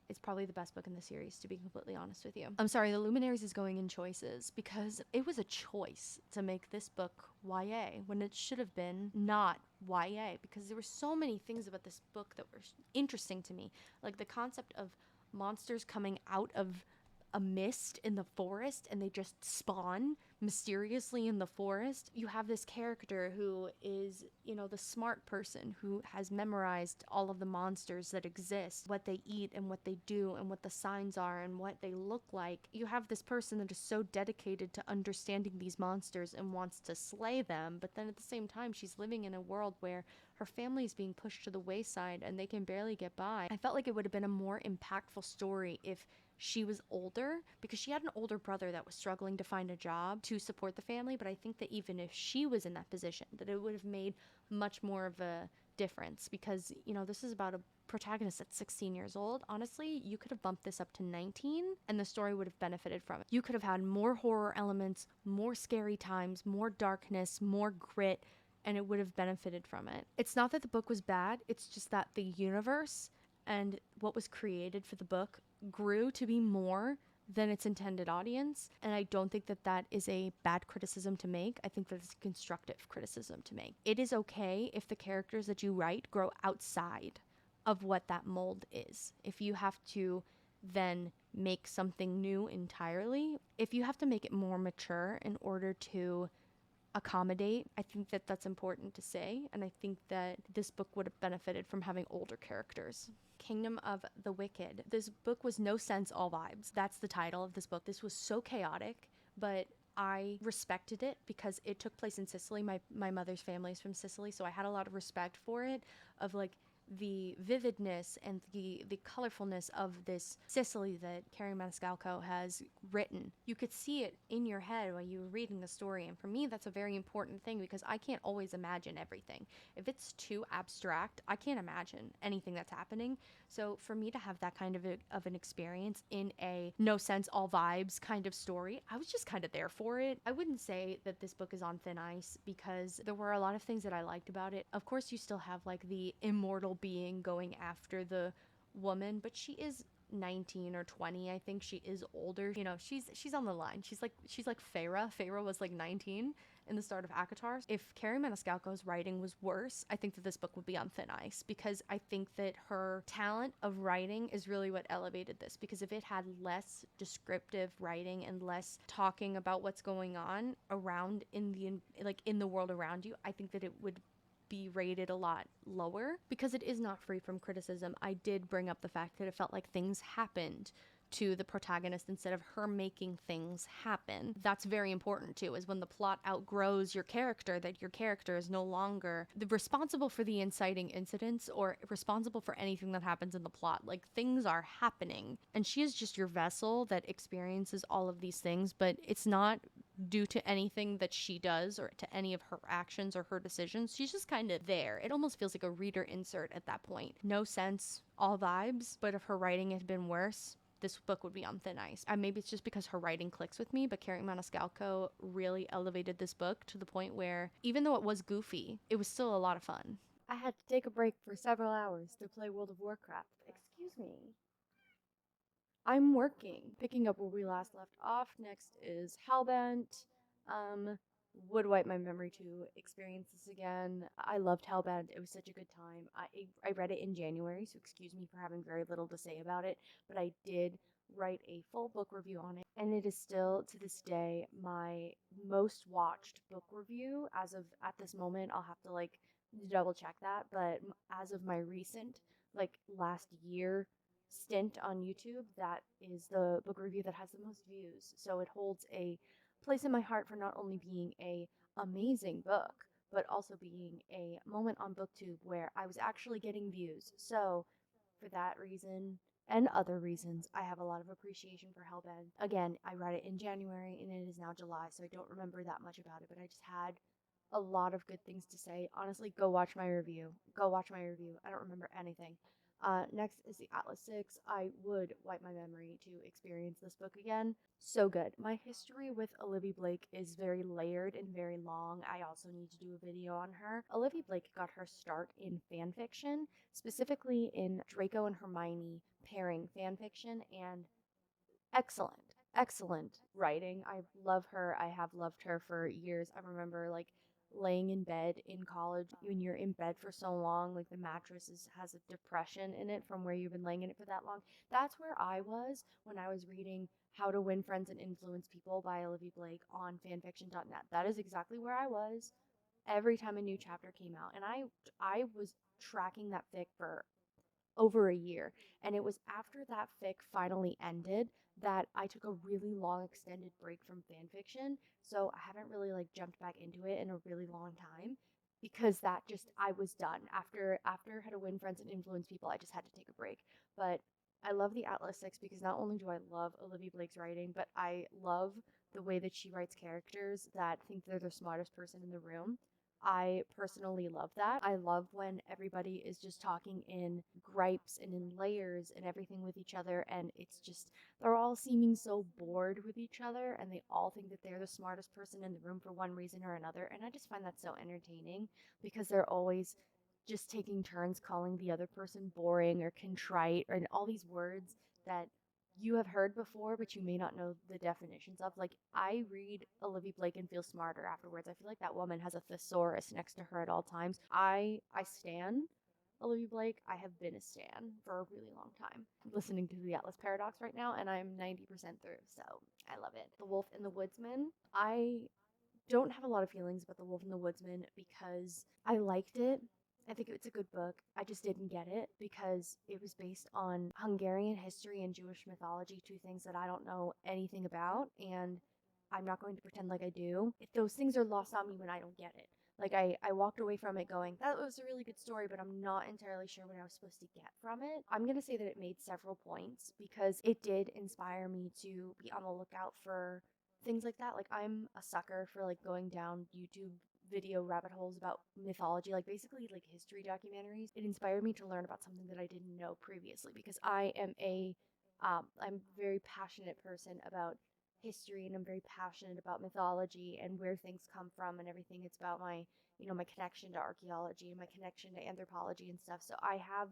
It's probably the best book in the series, to be completely honest with you. I'm sorry, The Luminaries is going in choices because it was a choice to make this book YA when it should have been not YA, because there were so many things about this book that were interesting to me. Like the concept of monsters coming out of a mist in the forest and they just spawn mysteriously in the forest. You have this character who is, the smart person who has memorized all of the monsters that exist, what they eat and what they do and what the signs are and what they look like. You have this person that is so dedicated to understanding these monsters and wants to slay them, but then at the same time she's living in a world where her family is being pushed to the wayside and they can barely get by. I felt like it would have been a more impactful story if she was older, because she had an older brother that was struggling to find a job to support the family. But I think that even if she was in that position, that it would have made much more of a difference, because this is about a protagonist that's 16 years old. Honestly, you could have bumped this up to 19 and the story would have benefited from it. You could have had more horror elements, more scary times, more darkness, more grit, and it would have benefited from it. It's not that the book was bad, it's just that the universe and what was created for the book grew to be more than its intended audience. And I don't think that that is a bad criticism to make. I think that it's a constructive criticism to make. It is okay if the characters that you write grow outside of what that mold is. If you have to then make something new entirely, if you have to make it more mature in order to accommodate, I think that that's important to say. And I think that this book would have benefited from having older characters. Kingdom of the Wicked. This book was no sense, all vibes. That's the title of this book. This was so chaotic, but I respected it because it took place in Sicily. My mother's family is from Sicily, so I had a lot of respect for it, of like the vividness and the colorfulness of this Sicily that Carrie Maniscalco has written. You could see it in your head while you were reading the story, and for me that's a very important thing because I can't always imagine everything. If it's too abstract, I can't imagine anything that's happening. So for me to have that kind of an experience in a no sense, all vibes kind of story, I was just kind of there for it. I wouldn't say that this book is on thin ice because there were a lot of things that I liked about it. Of course, you still have like the immortal being going after the woman, but she is 19 or 20. I think she is older. She's on the line. She's like Feyre. Feyre was like 19 in the start of ACOTAR. If Carrie Maniscalco's writing was worse, I think that this book would be on thin ice, because I think that her talent of writing is really what elevated this. Because if it had less descriptive writing and less talking about what's going on around in the world around you, I think that it would be rated a lot lower, because it is not free from criticism. I did bring up the fact that it felt like things happened to the protagonist instead of her making things happen. That's very important too, is when the plot outgrows your character, that your character is no longer responsible for the inciting incidents or responsible for anything that happens in the plot. Like, things are happening and she is just your vessel that experiences all of these things, but it's not due to anything that she does or to any of her actions or her decisions. She's just kind of there. It almost feels like a reader insert at that point. No sense, all vibes, but if her writing had been worse, this book would be on thin ice. Maybe it's just because her writing clicks with me, but Carrie Maniscalco really elevated this book to the point where, even though it was goofy, it was still a lot of fun. I had to take a break for several hours to play World of Warcraft. Excuse me. I'm working. Picking up where we last left off, next is Hellbent. Would wipe my memory to experience this again. I loved Hellbent. It was such a good time. I read it in January, so excuse me for having very little to say about it, but I did write a full book review on it, and it is still to this day my most watched book review as of at this moment. I'll have to like double check that, but as of my recent like last year stint on YouTube, that is the book review that has the most views. So it holds a place in my heart for not only being a amazing book, but also being a moment on BookTube where I was actually getting views. So for that reason and other reasons, I have a lot of appreciation for Hellbent. Again, I read it in January and it is now July, so I don't remember that much about it, but I just had a lot of good things to say. Honestly, go watch my review. Go watch my review. I don't remember anything. Next is the Atlas 6. I would wipe my memory to experience this book again. So good. My history with Olivia Blake is very layered and very long. I also need to do a video on her. Olivia Blake got her start in fan fiction, specifically in Draco and Hermione pairing fan fiction, and excellent, excellent writing. I love her. I have loved her for years. I remember like laying in bed in college. When you're in bed for so long, like the has a depression in it from where you've been laying in it for that long. That's where I was when I was reading How to Win Friends and Influence People by Olivia Blake on fanfiction.net. That is exactly where I was every time a new chapter came out. And I was tracking that fic for over a year. And it was after that fic finally ended that I took a really long extended break from fan fiction. So I haven't really like jumped back into it in a really long time because that just I was done. After How to Win Friends and Influence People, I just had to take a break. But I love the Atlas 6 because not only do I love Olivia Blake's writing, but I love the way that she writes characters that think they're the smartest person in the room. I personally love that. I love when everybody is just talking in gripes and in layers and everything with each other, and it's just they're all seeming so bored with each other, and they all think that they're the smartest person in the room for one reason or another. And I just find that so entertaining because they're always just taking turns calling the other person boring or contrite or all these words that you have heard before, but you may not know the definitions of. Like, I read Olivia Blake and feel smarter afterwards. I feel like that woman has a thesaurus next to her at all times. I stan Olivia Blake. I have been a stan for a really long time. I'm listening to the Atlas Paradox right now, and I'm 90% through, so I love it. The Wolf and the Woodsman. I don't have a lot of feelings about The Wolf and the Woodsman because I liked it. I think it's a good book. I just didn't get it because it was based on Hungarian history and Jewish mythology, two things that I don't know anything about, and I'm not going to pretend like I do. If those things are lost on me when I don't get it. Like I walked away from it going, that was a really good story, but I'm not entirely sure what I was supposed to get from it. I'm gonna say that it made several points because it did inspire me to be on the lookout for things like that. Like I'm a sucker for like going down YouTube video rabbit holes about mythology, like basically like history documentaries. It inspired me to learn about something that I didn't know previously because I'm a very passionate person about history and I'm very passionate about mythology and where things come from and everything. It's about my connection to archaeology and my connection to anthropology and stuff. So I have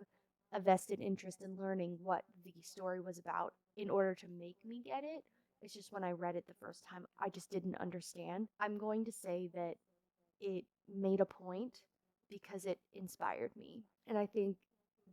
a vested interest in learning what the story was about in order to make me get it. It's just when I read it the first time, I just didn't understand. I'm going to say that it made a point because it inspired me. And I think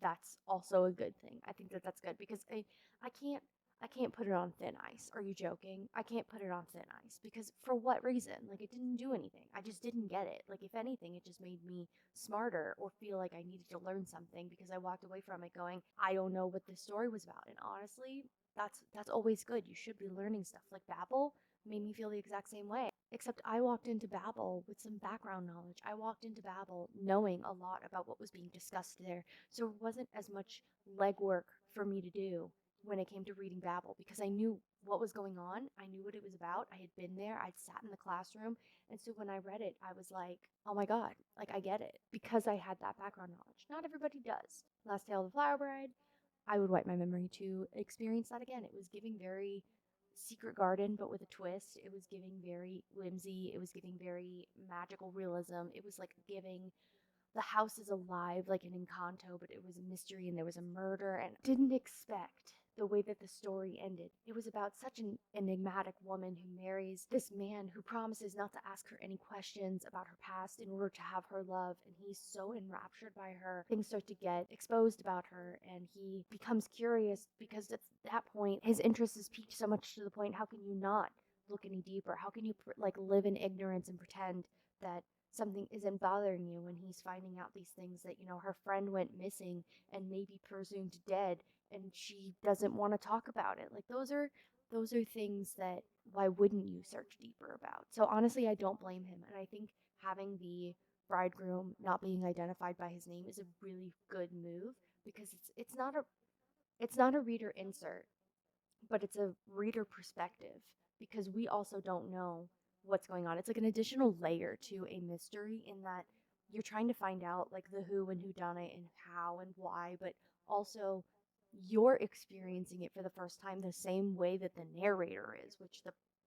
that's also a good thing. I think that that's good because I can't I can't put it on thin ice. Are you joking? I can't put it on thin ice because for what reason? Like it didn't do anything. I just didn't get it. Like if anything, it just made me smarter or feel like I needed to learn something because I walked away from it going, I don't know what this story was about. And honestly, that's always good. You should be learning stuff. Like Babel made me feel the exact same way. Except I walked into Babel with some background knowledge. I walked into Babel knowing a lot about what was being discussed there. So it wasn't as much legwork for me to do when it came to reading Babel, because I knew what was going on. I knew what it was about. I had been there. I'd sat in the classroom. And so when I read it, I was like, oh my God, like I get it because I had that background knowledge. Not everybody does. Last Tale of the Flower Bride, I would wipe my memory to experience that again. It was giving very Secret Garden, but with a twist. It was giving very whimsy. It was giving very magical realism. It was like giving the house is alive like an Encanto, but it was a mystery and there was a murder, and didn't expect the way that the story ended. It was about such an enigmatic woman who marries this man who promises not to ask her any questions about her past in order to have her love, and he's so enraptured by her. Things start to get exposed about her, and he becomes curious because at that point his interest is piqued so much to the point, how can you not look any deeper? How can you like live in ignorance and pretend that something isn't bothering you when he's finding out these things, that, you know, her friend went missing and maybe presumed dead, and she doesn't want to talk about it. Like those are things that, why wouldn't you search deeper about? So honestly, I don't blame him, and I think having the bridegroom not being identified by his name is a really good move, because it's not a reader insert, but it's a reader perspective, because we also don't know what's going on. It's like an additional layer to a mystery, in that you're trying to find out like the who and who done it and how and why, but also you're experiencing it for the first time the same way that the narrator is, which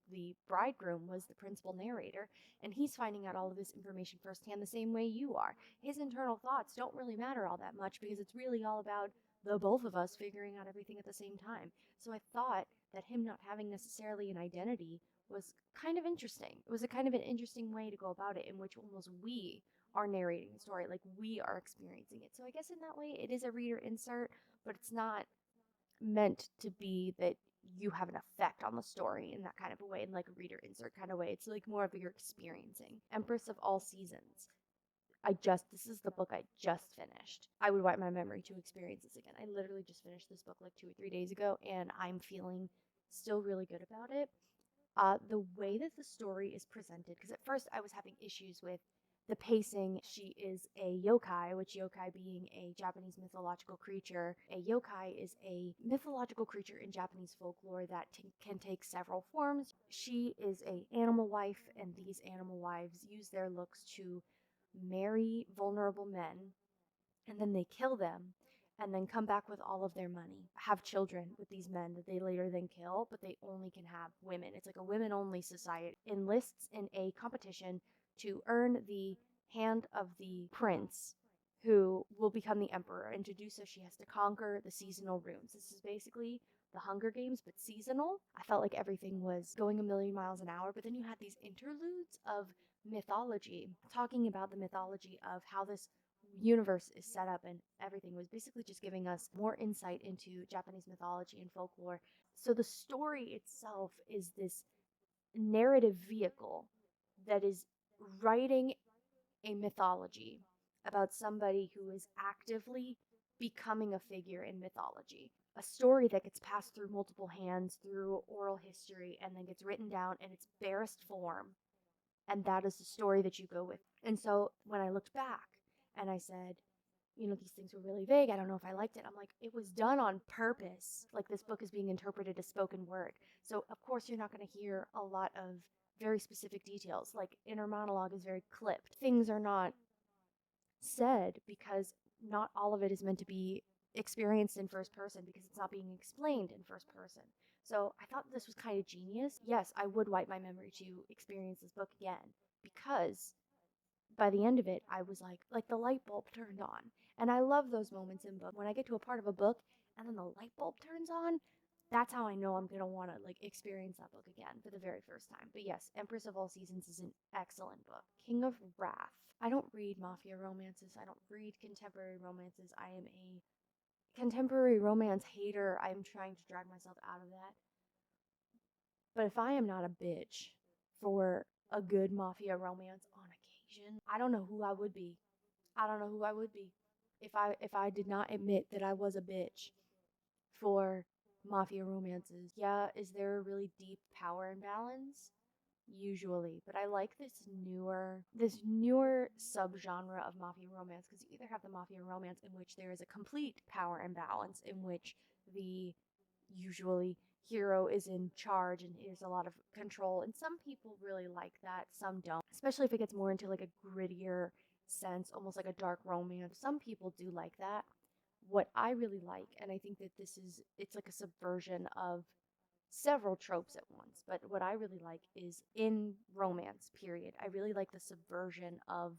the bridegroom was the principal narrator, and he's finding out all of this information firsthand the same way you are. His internal thoughts don't really matter all that much, because it's really all about the both of us figuring out everything at the same time. So I thought that him not having necessarily an identity was kind of interesting. It was a kind of an interesting way to go about it, in which almost we are narrating the story, like we are experiencing it. So I guess in that way it is a reader insert, but it's not meant to be that you have an effect on the story in that kind of a way, in like a reader insert kind of way. It's like more of your experiencing. Empress of All Seasons. This is the book I just finished. I would wipe my memory to experience this again. I literally just finished this book like 2 or 3 days ago, and I'm feeling still really good about it. The way that the story is presented, because at first I was having issues with the pacing. She is a yokai, which yokai being a Japanese mythological creature. A yokai is a mythological creature in Japanese folklore that can take several forms. She is a animal wife, and these animal wives use their looks to marry vulnerable men, and then they kill them, and then come back with all of their money, have children with these men that they later then kill, but they only can have women. It's like a women only society. Enlists in a competition to earn the hand of the prince who will become the emperor, and to do so she has to conquer the seasonal runes. This is basically the Hunger Games, but seasonal. I felt like everything was going a million miles an hour, but then you had these interludes of mythology, talking about the mythology of how this universe is set up, and everything was basically just giving us more insight into Japanese mythology and folklore. So the story itself is this narrative vehicle that is writing a mythology about somebody who is actively becoming a figure in mythology. A story that gets passed through multiple hands, through oral history, and then gets written down in its barest form, and that is the story that you go with. And so when I looked back and I said, you know, these things were really vague, I don't know if I liked it, I'm like, it was done on purpose. Like, this book is being interpreted as spoken word. So, of course, you're not going to hear a lot of very specific details. Like, inner monologue is very clipped. Things are not said because not all of it is meant to be experienced in first person, because it's not being explained in first person. So I thought this was kind of genius. Yes, I would wipe my memory to experience this book again, because by the end of it, I was like the light bulb turned on. And I love those moments in book. When I get to a part of a book and then the light bulb turns on, that's how I know I'm going to want to like experience that book again for the very first time. But yes, Empress of All Seasons is an excellent book. King of Wrath. I don't read mafia romances. I don't read contemporary romances. I am a contemporary romance hater. I'm trying to drag myself out of that. But if I am not a bitch for a good mafia romance on occasion, I don't know who I would be. I don't know who I would be if I did not admit that I was a bitch for mafia romances. Yeah, is there a really deep power imbalance? Usually, but I like this newer subgenre of mafia romance, because you either have the mafia romance in which there is a complete power imbalance, in which the usually hero is in charge and there's a lot of control. And some people really like that, some don't. Especially if it gets more into like a grittier sense, almost like a dark romance. Some people do like that. What I really like, and I think that it's like a subversion of several tropes at once, but what I really like is in romance, period. I really like the subversion of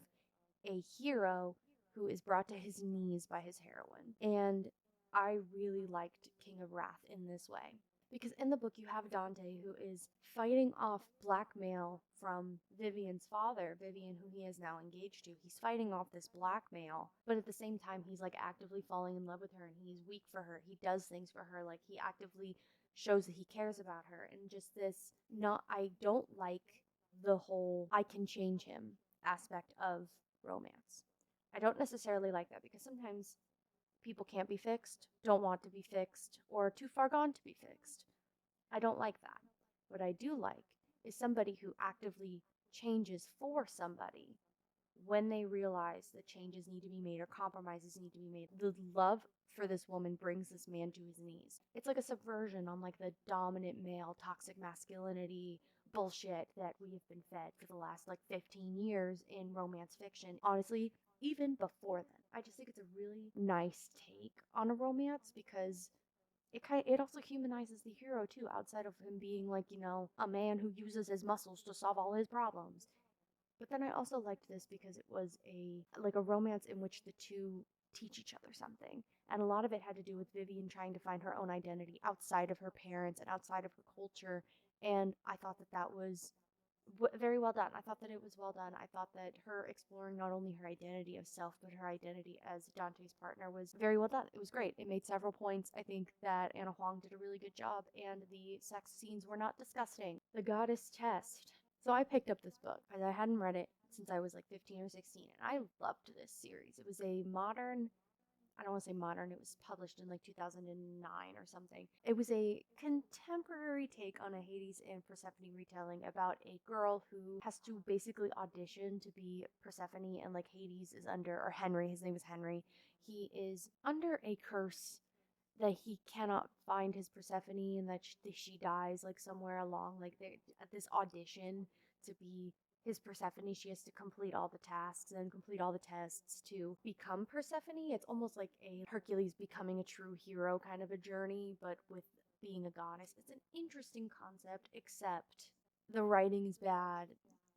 a hero who is brought to his knees by his heroine. And I really liked King of Wrath in this way. Because in the book, you have Dante who is fighting off blackmail from Vivian's father, Vivian, who he is now engaged to. He's fighting off this blackmail, but at the same time, he's like actively falling in love with her and he's weak for her. He does things for her, like he actively shows that he cares about her. And just this, not, I don't like the whole I can change him aspect of romance. I don't necessarily like that because sometimes people can't be fixed, don't want to be fixed, or too far gone to be fixed. I don't like that. What I do like is somebody who actively changes for somebody when they realize that changes need to be made or compromises need to be made. The love for this woman brings this man to his knees. It's like a subversion on like the dominant male toxic masculinity bullshit that we have been fed for the last like 15 years in romance fiction. Honestly, even before then. I just think it's a really nice take on a romance because it also humanizes the hero too, outside of him being like, a man who uses his muscles to solve all his problems. But then I also liked this because it was a romance in which the two teach each other something. And a lot of it had to do with Vivian trying to find her own identity outside of her parents and outside of her culture. And I thought that that was very well done. I thought that it was well done. I thought that her exploring not only her identity of self, but her identity as Dante's partner was very well done. It was great. It made several points. I think that Anna Huang did a really good job, and the sex scenes were not disgusting. The Goddess Test. So I picked up this book because I hadn't read it since I was like 15 or 16, and I loved this series. It was a modern, I don't want to say modern, it was published in like 2009 or something. It was a contemporary take on a Hades and Persephone retelling about a girl who has to basically audition to be Persephone, and like Hades is under, or Henry, his name is Henry, he is under a curse that he cannot find his Persephone and that she dies like somewhere along like at this audition to be his Persephone. She has to complete all the tasks and complete all the tests to become Persephone. It's almost like a Hercules becoming a true hero kind of a journey, but with being a goddess. It's an interesting concept, except the writing is bad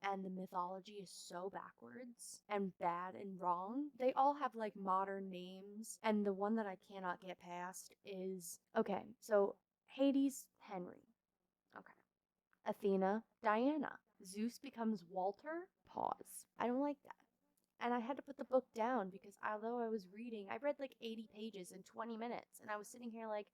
and the mythology is so backwards and bad and wrong. They all have like modern names, and the one that I cannot get past is okay, so Hades, Henry. Okay. Athena, Diana. Zeus becomes Walter? Pause. I don't like that. And I had to put the book down because although I was reading, I read like 80 pages in 20 minutes, and I was sitting here like,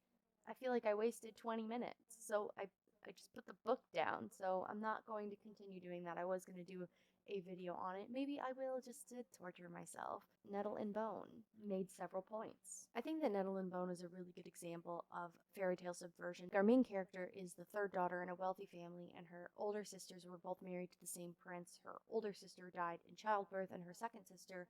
I feel like I wasted 20 minutes. So I just put the book down. So I'm not going to continue doing that. I was going to do a video on it. Maybe I will, just to torture myself. Nettle and Bone made several points. I think that Nettle and Bone is a really good example of fairy tale subversion. Our main character is the third daughter in a wealthy family, and her older sisters were both married to the same prince. Her older sister died in childbirth, and her second sister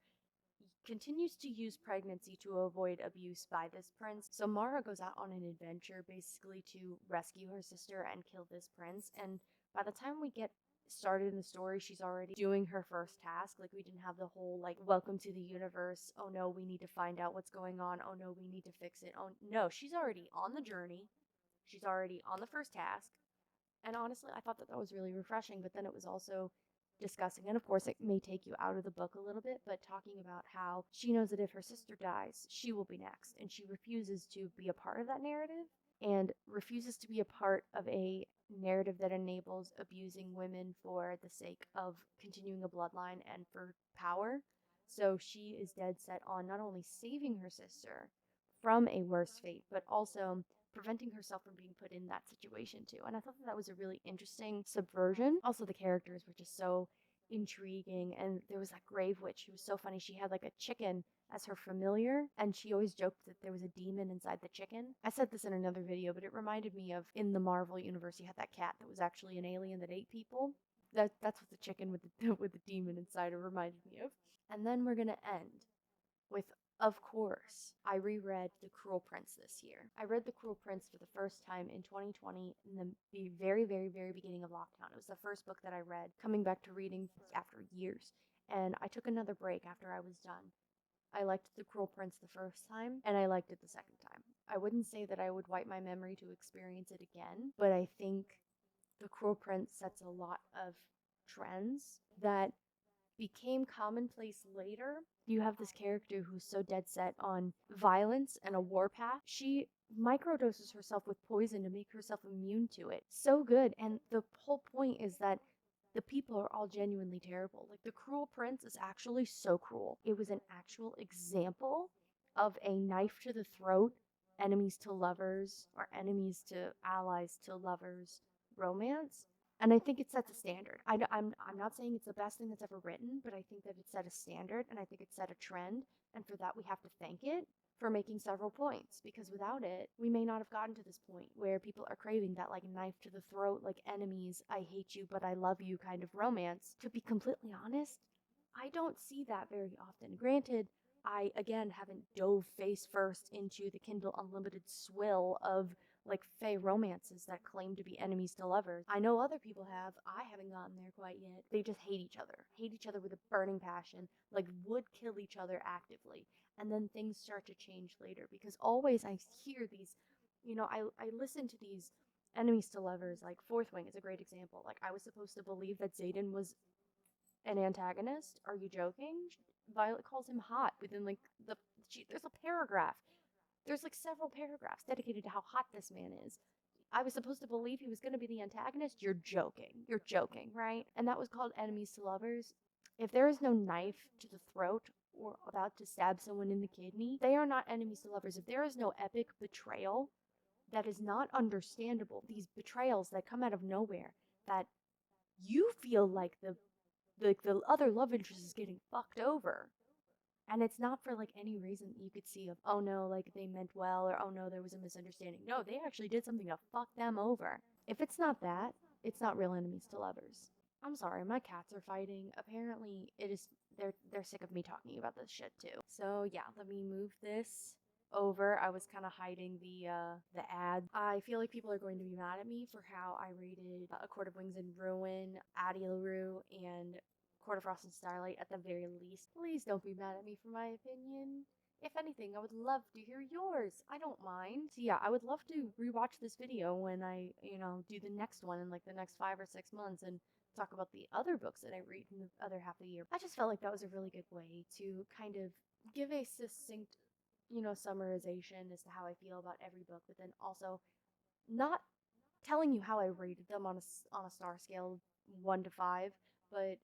continues to use pregnancy to avoid abuse by this prince. So Mara goes out on an adventure basically to rescue her sister and kill this prince. And by the time we get started in the story, she's already doing her first task. Like, we didn't have the whole like welcome to the universe, oh no, we need to find out what's going on, oh no, we need to fix it. Oh no, she's already on the journey. She's already on the first task. And honestly, I thought that that was really refreshing, but then it was also discussing, and of course, it may take you out of the book a little bit, but talking about how she knows that if her sister dies, she will be next, and she refuses to be a part of that narrative and refuses to be a part of a narrative that enables abusing women for the sake of continuing a bloodline and for power. So she is dead set on not only saving her sister from a worse fate, but also preventing herself from being put in that situation too. And I thought that that was a really interesting subversion. Also, the characters were just so intriguing. And there was that grave witch who was so funny. She had like a chicken as her familiar, and she always joked that there was a demon inside the chicken. I said this in another video, but it reminded me of in the Marvel universe, you had that cat that was actually an alien that ate people. That's what the chicken with the with the demon inside it reminded me of. And then we're gonna end with Of course, I reread The Cruel Prince this year. I read The Cruel Prince for the first time in 2020 in the very, very, very beginning of lockdown. It was the first book that I read, coming back to reading after years. And I took another break after I was done. I liked The Cruel Prince the first time, and I liked it the second time. I wouldn't say that I would wipe my memory to experience it again, but I think The Cruel Prince sets a lot of trends that became commonplace later. You have this character who's so dead set on violence and a warpath. She microdoses herself with poison to make herself immune to it. So good. And the whole point is that the people are all genuinely terrible. Like, the Cruel Prince is actually so cruel. It was an actual example of a knife to the throat, enemies to lovers, or enemies to allies to lovers romance. And I think it sets a standard. I'm not saying it's the best thing that's ever written, but I think that it set a standard, and I think it set a trend. And for that, we have to thank it for making several points, because without it, we may not have gotten to this point where people are craving that, like, knife to the throat, like, enemies, I hate you, but I love you kind of romance. To be completely honest, I don't see that very often. Granted, I, again, haven't dove face first into the Kindle Unlimited swill of, like, fae romances that claim to be enemies to lovers. I know other people have. I haven't gotten there quite yet. They just hate each other with a burning passion, like, would kill each other actively. And then things start to change later, because always I hear these, I listen to these enemies to lovers. Like, Fourth Wing is a great example. Like, I was supposed to believe that Xaden was an antagonist. Are you joking? Violet calls him hot within, like, there's a paragraph. There's, like, several paragraphs dedicated to how hot this man is. I was supposed to believe he was going to be the antagonist. You're joking. You're joking, right? And that was called enemies to lovers. If there is no knife to the throat or about to stab someone in the kidney, they are not enemies to lovers. If there is no epic betrayal that is not understandable, these betrayals that come out of nowhere, that you feel like the other love interest is getting fucked over, and it's not for, like, any reason that you could see of, oh no, like, they meant well, or oh no, there was a misunderstanding. No, they actually did something to fuck them over. If it's not that, it's not real enemies to lovers. I'm sorry, my cats are fighting. Apparently, they're sick of me talking about this shit too. So yeah, let me move this over. I was kind of hiding the ad. I feel like people are going to be mad at me for how I rated A Court of Wings and Ruin, Addie LaRue, and Court of Frost and Starlight at the very least. Please don't be mad at me for my opinion. If anything, I would love to hear yours. I don't mind. So yeah, I would love to rewatch this video when I, do the next one in, like, the next 5 or 6 months, and talk about the other books that I read in the other half of the year. I just felt like that was a really good way to kind of give a succinct, summarization as to how I feel about every book, but then also not telling you how I rated them on a star scale 1 to 5, but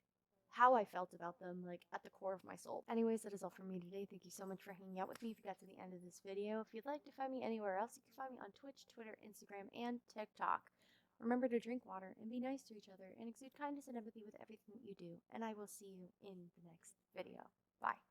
how I felt about them, like, at the core of my soul. Anyways, that is all from me today. Thank you so much for hanging out with me if you got to the end of this video. If you'd like to find me anywhere else, you can find me on Twitch, Twitter, Instagram, and TikTok. Remember to drink water and be nice to each other and exude kindness and empathy with everything that you do. And I will see you in the next video. Bye.